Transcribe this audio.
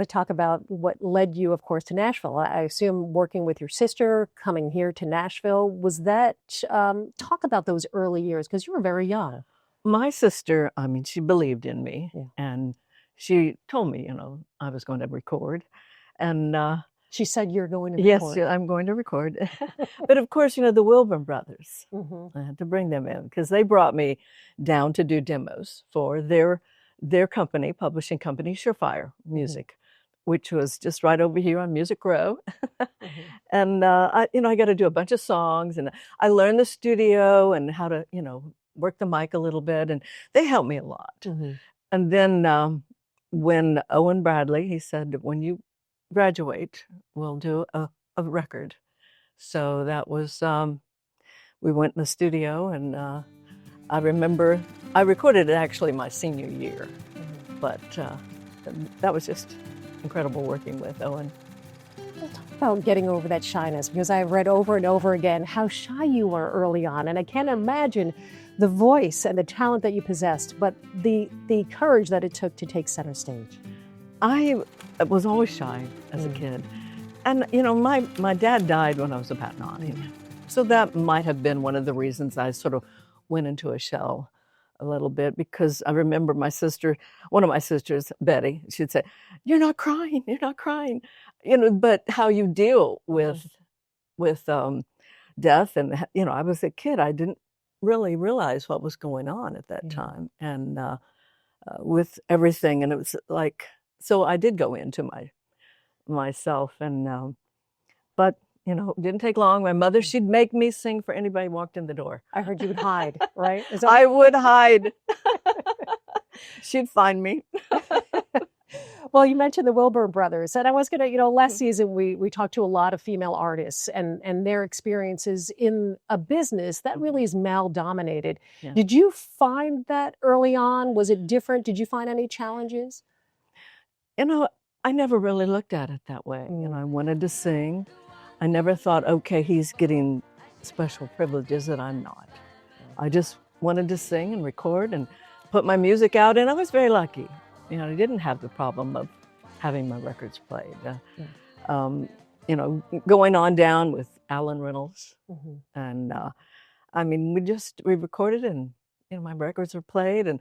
want to talk about what led you, of course, to Nashville. I assume working with your sister, coming here to Nashville. Was that, talk about those early years, because you were very young. My sister, I mean, she believed in me, Yeah. and she told me, I was going to record. And She said you're going to yes, record. yeah, I'm going to record. But of course, the Wilburn Brothers, Hmm. I had to bring them in because they brought me down to do demos for their company, publishing company, Surefire Music, which was just right over here on Music Row. And I got to do a bunch of songs, and I learned the studio and how to, work the mic a little bit, and they helped me a lot. And then when Owen Bradley, he said, when you graduate, we'll do a record. So that was, we went in the studio, and I remember I recorded it actually my senior year, but that was just incredible working with Owen. We'll talk about getting over that shyness, because I've read over and over again how shy you were early on, and I can't imagine the voice and the talent that you possessed, but the courage that it took to take center stage. I was always shy as a kid. And, my dad died when I was about 9. So that might have been one of the reasons I sort of went into a shell a little bit, because I remember one of my sisters, Betty, she'd say, you're not crying, but how you deal with death. And, I was a kid. I didn't really realize what was going on at that time. And with everything. And it was like, so I did go into myself, and but it didn't take long. My mother, she'd make me sing for anybody who walked in the door. I heard you would hide, right? I would hide. She'd find me. Well, you mentioned the Wilburn Brothers, and I was going to, last season we talked to a lot of female artists and their experiences in a business that really is male-dominated. Yeah. Did you find that early on? Was it different? Did you find any challenges? I never really looked at it that way. I wanted to sing. I never thought, okay, he's getting special privileges that I'm not. I just wanted to sing and record and put my music out, and I was very lucky. I didn't have the problem of having my records played. Going on down with Alan Reynolds, and I mean, we recorded, and my records were played, and